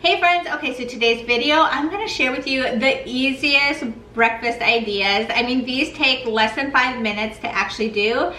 Hey friends, okay, so today's video, I'm gonna share with you the easiest breakfast ideas. I mean, these take less than 5 minutes to actually do.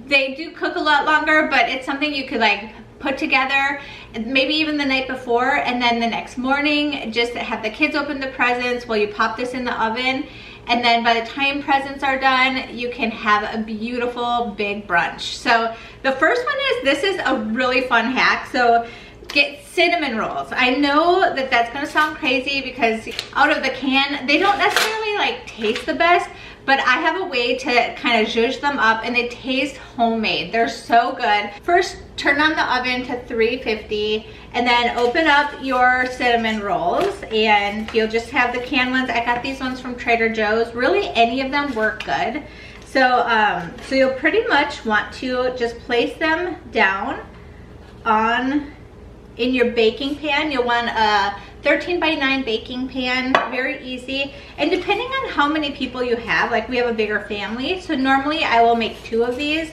They do cook a lot longer, but it's something you could like put together, maybe even the night before, and then the next morning, just have the kids open the presents while you pop this in the oven. And then by the time presents are done, you can have a beautiful big brunch. So the first one is, this is a really fun hack. So get cinnamon rolls. I know that that's gonna sound crazy because out of the can, they don't necessarily like taste the best, but I have a way to kind of zhuzh them up and they taste homemade. They're so good. First, turn on the oven to 350 and then open up your cinnamon rolls and you'll just have the canned ones. I got these ones from Trader Joe's. Really, any of them work good. So, so you'll pretty much want to just place them down in your baking pan. You'll want a 13 by 9 baking pan, very easy. And depending on how many people you have, like we have a bigger family, so normally I will make 2 of these.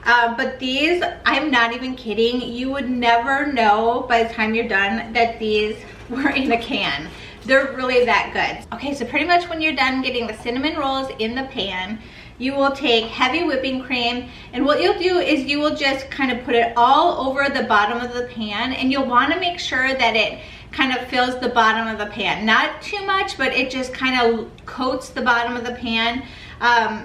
But these, I'm not even kidding, you would never know by the time you're done that these were in a can. They're really that good. Okay, so pretty much when you're done getting the cinnamon rolls in the pan, you will take heavy whipping cream, and what you'll do is you will just kind of put it all over the bottom of the pan, and you'll want to make sure that it kind of fills the bottom of the pan. Not too much, but it just kind of coats the bottom of the pan,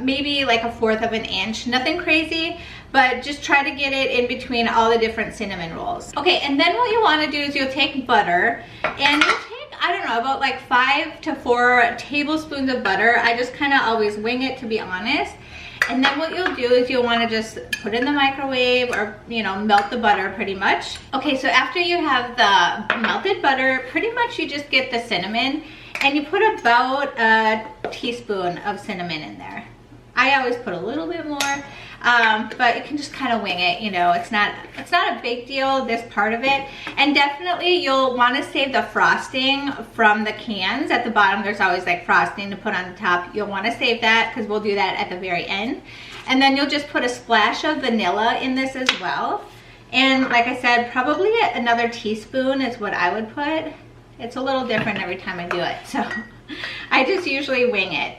maybe like 1/4 of an inch. Nothing crazy, but just try to get it in between all the different cinnamon rolls. Okay, and then what you want to do is you'll take butter, and you'll take, I don't know, about like 5 to 4 tablespoons of butter. I just kind of always wing it, to be honest. And then what you'll do is you'll want to just put it in the microwave, or, you know, melt the butter pretty much. Okay, so after you have the melted butter, pretty much you just get the cinnamon and you put about a teaspoon of cinnamon in there. I always put a little bit more, but you can just kind of wing it, you know. It's not a big deal, this part of it. And definitely you'll want to save the frosting from the cans. At the bottom there's always like frosting to put on the top. You'll want to save that because we'll do that at the very end. And then you'll just put a splash of vanilla in this as well. And like I said, probably another teaspoon is what I would put. It's a little different every time I do it, so I just usually wing it.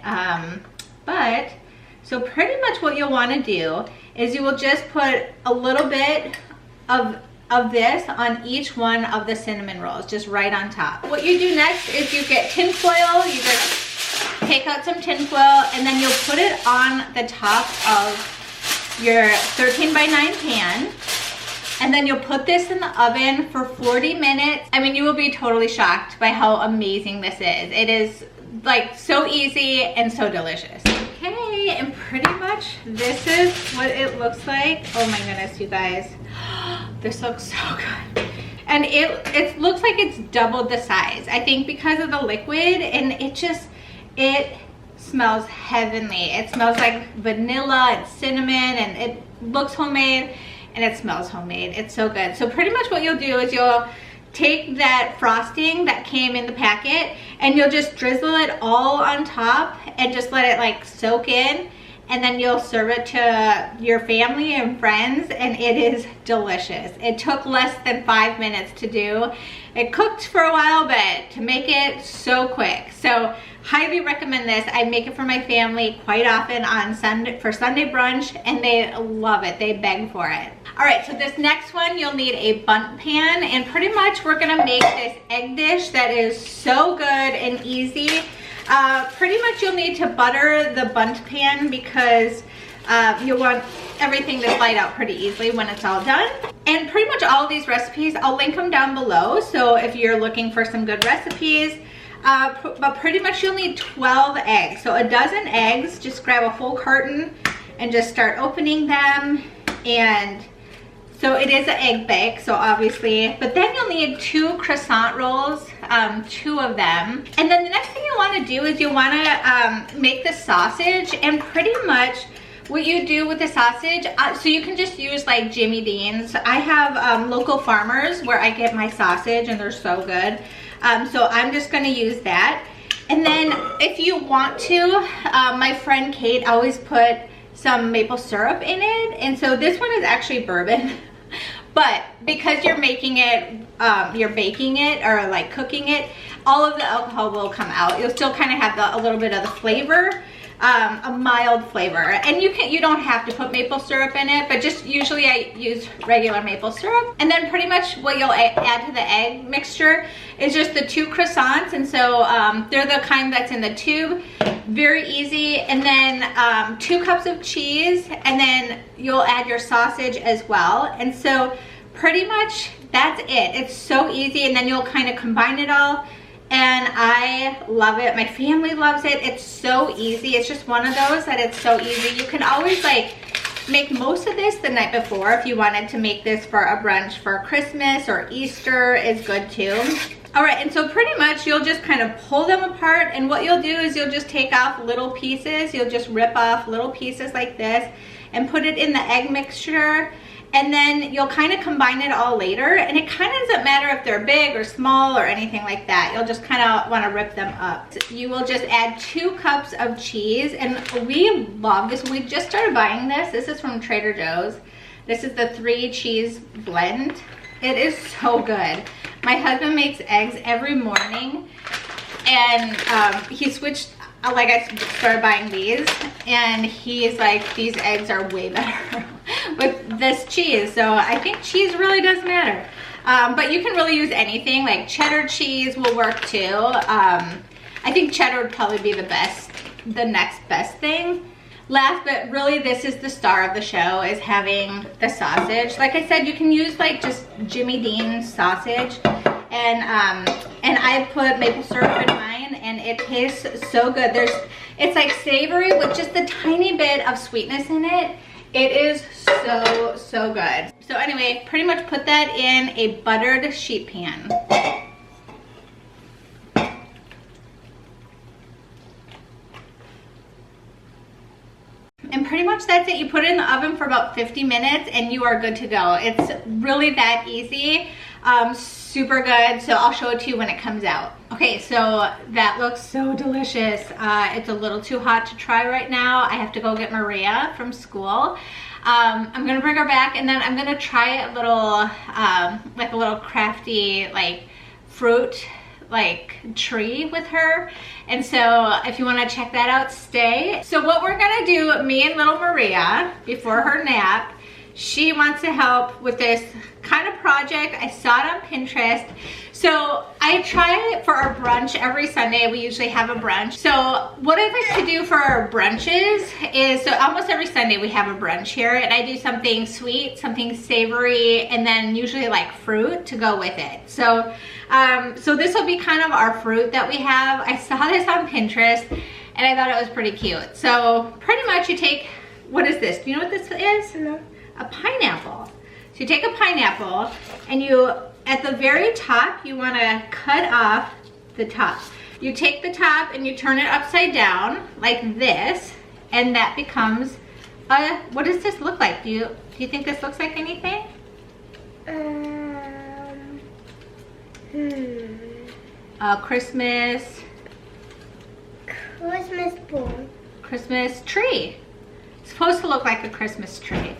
So pretty much what you'll want to do is you will just put a little bit of this on each one of the cinnamon rolls, just right on top. What you do next is you get tin foil. You just take out some tin foil and then you'll put it on the top of your 13 by 9 pan. And then you'll put this in the oven for 40 minutes. I mean, you will be totally shocked by how amazing this is. It is like so easy and so delicious. Okay, and pretty much this is what it looks like. Oh my goodness, you guys. This looks so good. And it looks like it's doubled the size. I think because of the liquid, and it smells heavenly. It smells like vanilla and cinnamon, and it looks homemade and it smells homemade. It's so good. So pretty much what you'll do is you'll take that frosting that came in the packet and you'll just drizzle it all on top and just let it like soak in, and then you'll serve it to your family and friends, and it is delicious. It took less than 5 minutes to do. It cooked for a while, but to make it so quick. So highly recommend this. I make it for my family quite often on Sunday brunch, and they love it. They beg for it. All right, so this next one, you'll need a bundt pan, and pretty much we're gonna make this egg dish that is so good and easy. Pretty much you'll need to butter the bundt pan because you'll want everything to slide out pretty easily when it's all done. And pretty much all of these recipes, I'll link them down below. So if you're looking for some good recipes, but pretty much you'll need 12 eggs. So a dozen eggs, just grab a whole carton and just start opening them. And so it is an egg bake, so obviously, but then you'll need 2 croissant rolls, 2 of them. And then the next thing you want to do is you want to make the sausage, and pretty much what you do with the sausage, so you can just use like Jimmy Dean's. I have local farmers where I get my sausage and they're so good. So I'm just going to use that. And then if you want to, my friend Kate always put some maple syrup in it, and so this one is actually bourbon. But because you're making it you're baking it or like cooking it, all of the alcohol will come out. You'll still kind of have a little bit of the flavor, a mild flavor. And you don't have to put maple syrup in it, but just usually I use regular maple syrup. And then pretty much what you'll add to the egg mixture is just the 2 croissants. And so they're the kind that's in the tube, very easy. And then 2 cups of cheese, and then you'll add your sausage as well. And so pretty much that's it. It's so easy, and then you'll kind of combine it all. And I love it. My family loves it. It's so easy. It's just one of those that it's so easy. You can always like make most of this the night before if you wanted to make this for a brunch for Christmas or Easter is good too. All right, and so pretty much you'll just kind of pull them apart, and what you'll do is you'll just take off little pieces. You'll just rip off little pieces like this and put it in the egg mixture. And then you'll kind of combine it all later, and it kind of doesn't matter if they're big or small or anything like that. You'll just kind of want to rip them up. You will just add 2 cups of cheese, and we love this. We just started buying this. This is from Trader Joe's. This is the 3 cheese blend. It is so good. My husband makes eggs every morning, and he switched, like I started buying these, and he's like, these eggs are way better with this cheese. So I think cheese really does matter. But you can really use anything, like cheddar cheese will work too. I think cheddar would probably be the next best thing. Last, but really this is the star of the show, is having the sausage. Like I said, you can use like just Jimmy Dean's sausage, and I put maple syrup in mine, and it tastes so good. It's like savory with just a tiny bit of sweetness in it. It is so good. So anyway, pretty much put that in a buttered sheet pan. And pretty much that's it. You put it in the oven for about 50 minutes and you are good to go. It's really that easy. Super good. So I'll show it to you when it comes out. Okay, so that looks so delicious. It's a little too hot to try right now. I have to go get Maria from school. I'm gonna bring her back, and then I'm gonna try a little, like a little crafty, like fruit, like tree with her. And so if you want to check that out, stay. So what we're gonna do, me and little Maria, before her nap, she wants to help with this kind of project. I saw it on Pinterest. So I try it for our brunch every Sunday. We usually have a brunch. So what I like to do for our brunches is, so almost every Sunday we have a brunch here, and I do something sweet, something savory, and then usually like fruit to go with it. So so this will be kind of our fruit that we have. I saw this on Pinterest and I thought it was pretty cute. So pretty much you take, what is this? Do you know what this is? No. A pineapple. So you take a pineapple and you, at the very top, you want to cut off the top. You take the top and you turn it upside down like this, and that becomes a, what does this look like? Do you think this looks like anything? A Christmas ball. Christmas tree. It's supposed to look like a Christmas tree.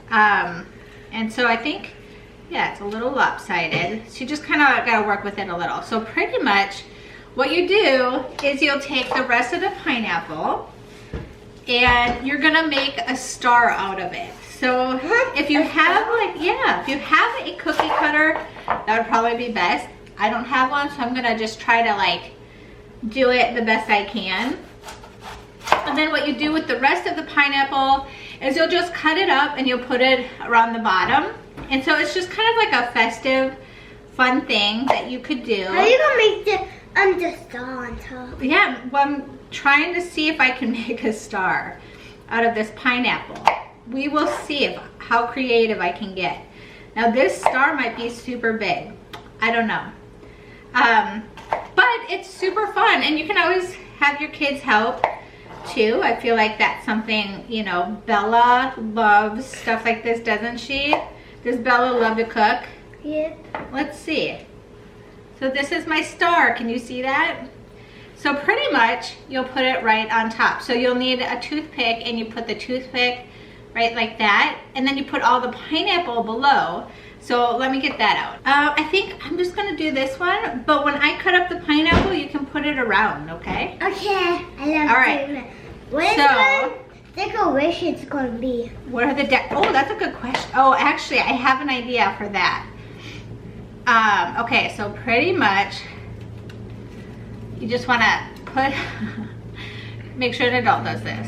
And so I think, yeah, it's a little lopsided. So you just kind of got to work with it a little. So pretty much what you do is you'll take the rest of the pineapple and you're gonna make a star out of it. So if you have like, yeah, if you have a cookie cutter, that would probably be best. I don't have one, so I'm gonna just try to like do it the best I can. And then what you do with the rest of the pineapple is you'll just cut it up and you'll put it around the bottom. And so it's just kind of like a festive, fun thing that you could do. How are you gonna make the star on top? Yeah, well, I'm trying to see if I can make a star out of this pineapple. We will see how creative I can get. Now this star might be super big. I don't know. But it's super fun, and you can always have your kids help too. I feel like that's something, you know, Bella loves stuff like this, doesn't she? Does Bella love to cook? Yeah. Let's see. So this is my star. Can you see that? So pretty much you'll put it right on top. So you'll need a toothpick, and you put the toothpick right like that, and then you put all the pineapple below. So let me get that out. I think I'm just gonna do this one, but when I cut up the pineapple, you can put it around, okay? Okay, I love All right. doing that. What is the decorations gonna be? What are the oh, that's a good question. Oh, actually, I have an idea for that. Okay, so pretty much, you just wanna put, make sure an adult does this.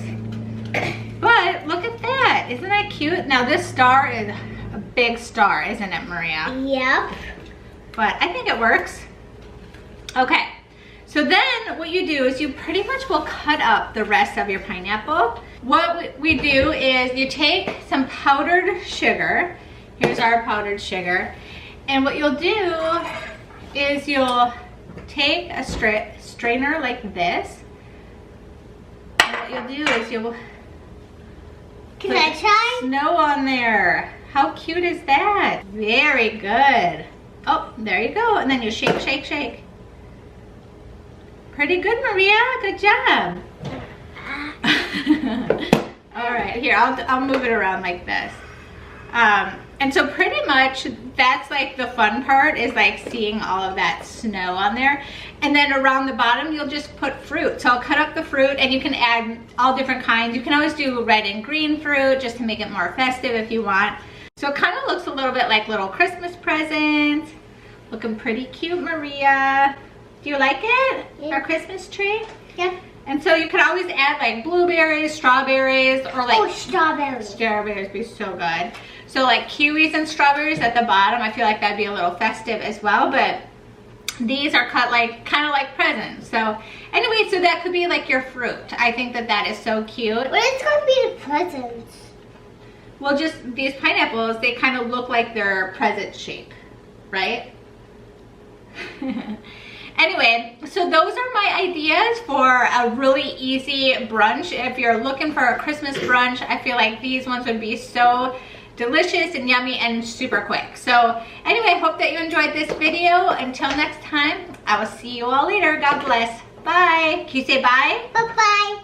But look at that, isn't that cute? Now this star is a big star, isn't it, Maria? Yep. But I think it works. Okay, so then what you do is you pretty much will cut up the rest of your pineapple. What we do is you take some powdered sugar. Here's our powdered sugar. And what you'll do is you'll take a strainer like this. And what you'll do is you'll Can I try? snow on there. How cute is that? Very good. Oh, there you go. And then you shake, shake, shake. Pretty good, Maria. Good job. All right, here, I'll move it around like this. And so pretty much that's like the fun part, is like seeing all of that snow on there. And then around the bottom, you'll just put fruit. So I'll cut up the fruit, and you can add all different kinds. You can always do red and green fruit just to make it more festive if you want. So it kind of looks a little bit like little Christmas presents. Looking pretty cute, Maria. Do you like it? Yeah. Our Christmas tree? Yep. And so you could always add like blueberries, strawberries, or like... Oh, strawberries. Strawberries would be so good. So like kiwis and strawberries at the bottom, I feel like that'd be a little festive as well, but these are cut like, kind of like presents. So anyway, so that could be like your fruit. I think that that is so cute. What is gonna be the presents? Well, just these pineapples, they kind of look like they're present shape, right? Anyway, so those are my ideas for a really easy brunch. If you're looking for a Christmas brunch, I feel like these ones would be so delicious and yummy and super quick. So anyway, I hope that you enjoyed this video. Until next time, I will see you all later. God bless. Bye. Can you say bye? Bye-bye.